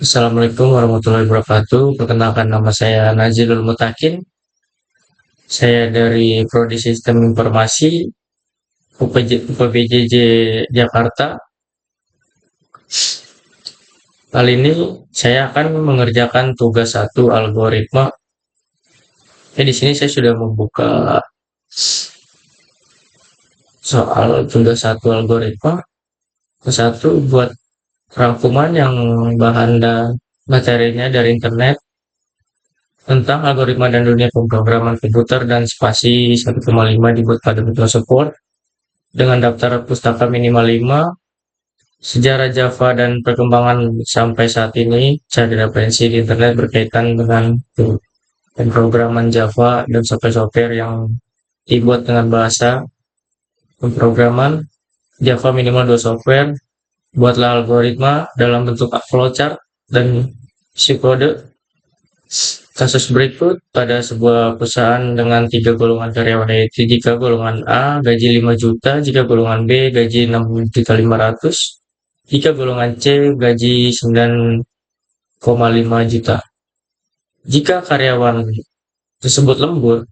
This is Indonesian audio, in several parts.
Assalamualaikum warahmatullahi wabarakatuh. Perkenalkan nama saya Nazilul Mutakin. Saya dari Prodi Sistem Informasi UPBJJ Jakarta. Kali ini saya akan mengerjakan tugas satu algoritma. Di sini saya sudah membuka soal tugas satu algoritma. Satu buat rangkuman yang bahan dan materinya dari internet tentang algoritma dan dunia pemrograman komputer dan spasi 1,5 dibuat pada Microsoft Word dengan daftar pustaka minimal 5, sejarah Java dan perkembangan sampai saat ini, cari referensi di internet berkaitan dengan pemrograman Java dan software-software yang dibuat dengan bahasa pemrograman Java minimal 2 software, buatlah algoritma dalam bentuk flowchart dan psikode. Kasus berikut pada sebuah perusahaan dengan 3 golongan karyawan, yaitu jika golongan A gaji 5 juta, jika golongan B gaji 6.500.000, jika golongan C gaji 9,5 juta. Jika karyawan tersebut lembur,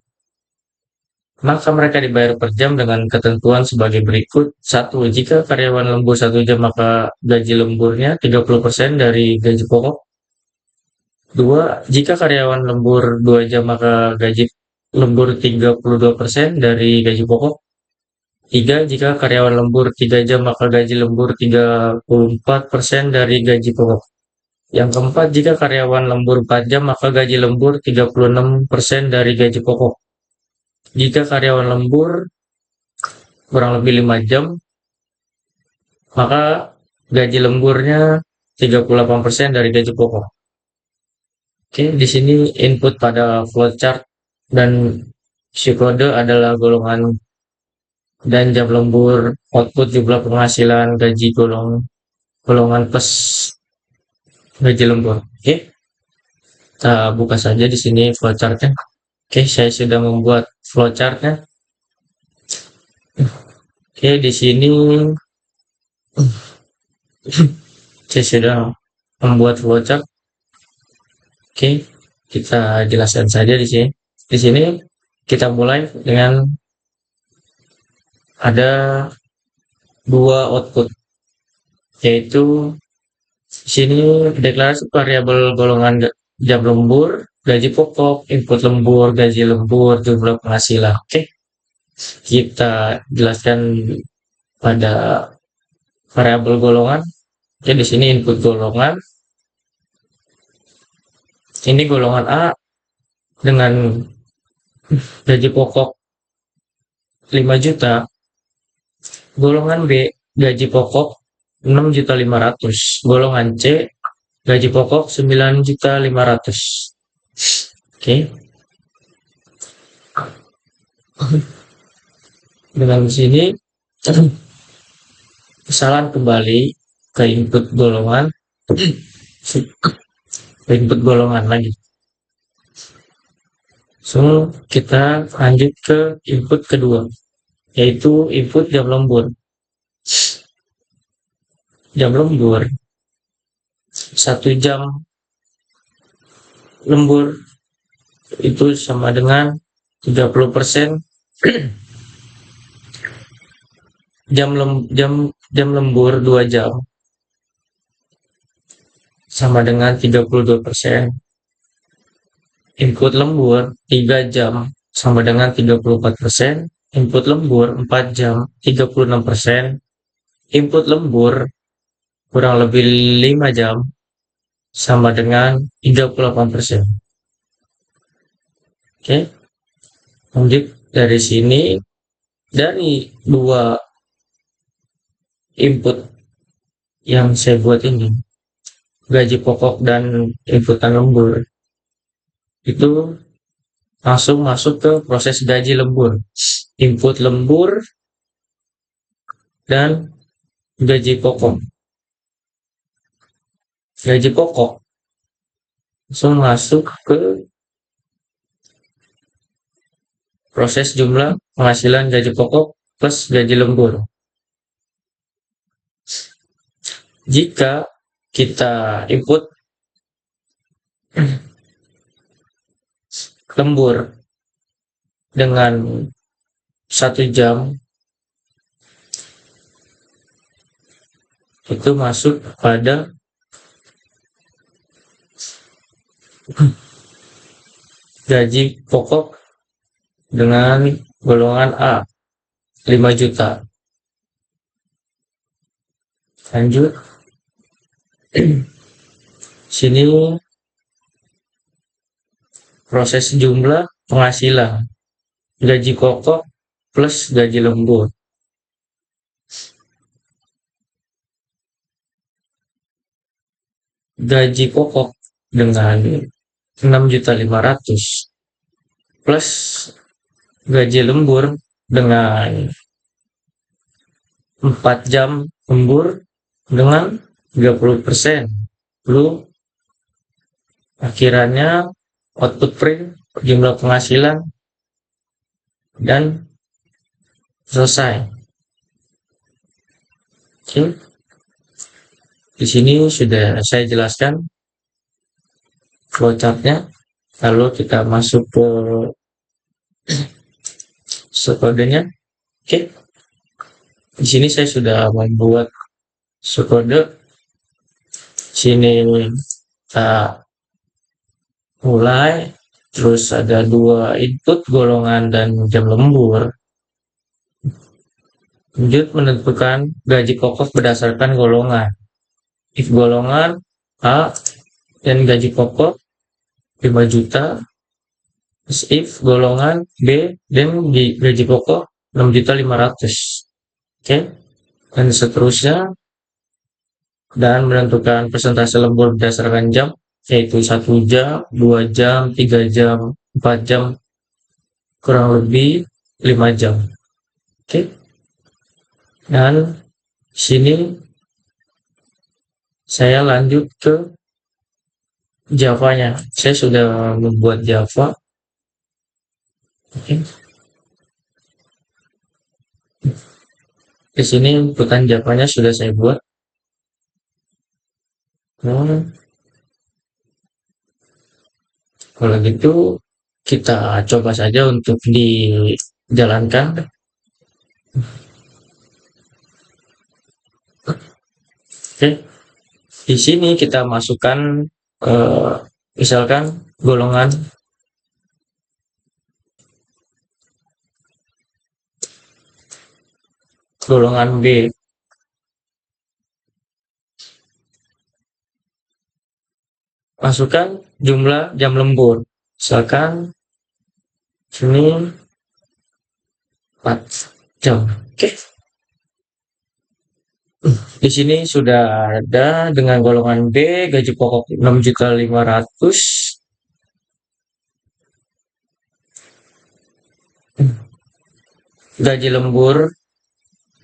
maka mereka dibayar per jam dengan ketentuan sebagai berikut. 1. Jika karyawan lembur 1 jam, maka gaji lemburnya 30% dari gaji pokok. 2. Jika karyawan lembur 2 jam, maka gaji lembur 32% dari gaji pokok. 3. Jika karyawan lembur 3 jam, maka gaji lembur 34% dari gaji pokok. Yang keempat, jika karyawan lembur 4 jam, maka gaji lembur 36% dari gaji pokok. Jika karyawan lembur kurang lebih 5 jam, maka gaji lemburnya 38% dari gaji pokok. Oke, di sini input pada flowchart dan psikode adalah golongan dan jam lembur, output jumlah penghasilan, gaji golongan plus gaji lembur. Oke, kita buka saja di sini flowchartnya. Oke, saya sudah membuat flowchartnya. Oke, di sini saya sudah membuat flowchart. Oke, kita jelaskan saja di sini. Di sini kita mulai dengan ada 2 output, yaitu di sini deklarasi variabel golongan jam lembur, gaji pokok, input lembur, gaji lembur, jumlah penghasilan. Oke, kita jelaskan pada variabel golongan. Oke, di sini input golongan. Ini golongan A dengan gaji pokok 5 juta, golongan B gaji pokok 6.500.000, golongan C gaji pokok 9.500.000. Oke. Dengan sini kesalahan kembali ke input golongan lagi. So, kita lanjut ke input kedua, yaitu input jam lembur. Jam lembur 1 jam lembur itu sama dengan 30% jam lembur 2 jam sama dengan 32%. Input lembur 3 jam sama dengan 34%. Input lembur 4 jam 36%. Input lembur kurang lebih 5 jam sama dengan 38%. Oke. Lanjut dari sini, dari 2 input yang saya buat ini, gaji pokok dan inputan lembur, itu langsung masuk ke proses gaji lembur. Input lembur dan gaji pokok. Gaji pokok langsung masuk ke proses jumlah penghasilan gaji pokok plus gaji lembur. Jika kita input lembur dengan 1 jam itu masuk pada gaji pokok dengan golongan A 5 juta. Lanjut, sini proses jumlah penghasilan gaji pokok plus gaji lembur. Gaji pokok dengan 6.500.000 plus gaji lembur dengan 4 jam lembur dengan 30%. Lalu akhirannya output print jumlah penghasilan dan selesai. Oke. Di sini sudah saya jelaskan flowchartnya. Lalu kita masuk ke subkodenya. Oke. Di sini saya sudah membuat subkode. Sini kita mulai, terus ada 2 input golongan dan jam lembur. Lanjut, menentukan gaji pokok berdasarkan golongan. If golongan A dan gaji pokok 5 juta, if golongan B dan gaji pokok 6.500.000. Oke. Dan seterusnya, dan menentukan persentase lembur berdasarkan jam, yaitu 1 jam, 2 jam, 3 jam, 4 jam, kurang lebih 5 jam. Oke. Dan sini saya lanjut ke Java-nya. Saya sudah membuat Java. Oke. Di sini inputan Java-nya sudah saya buat. Kalau gitu kita coba saja untuk dijalankan. Oke. Di sini kita masukkan misalkan golongan B. Masukkan jumlah jam lembur. Misalkan sini 4 jam. Oke. Di sini sudah ada dengan golongan B, gaji pokok 6.500.000. Gaji lembur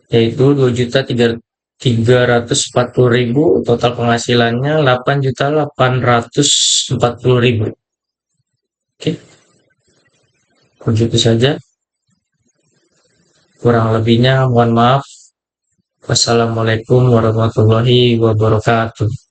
yaitu 2.340.000, total penghasilannya 8.840.000. Oke. Begitu saja. Kurang lebihnya mohon maaf. Wassalamualaikum warahmatullahi wabarakatuh.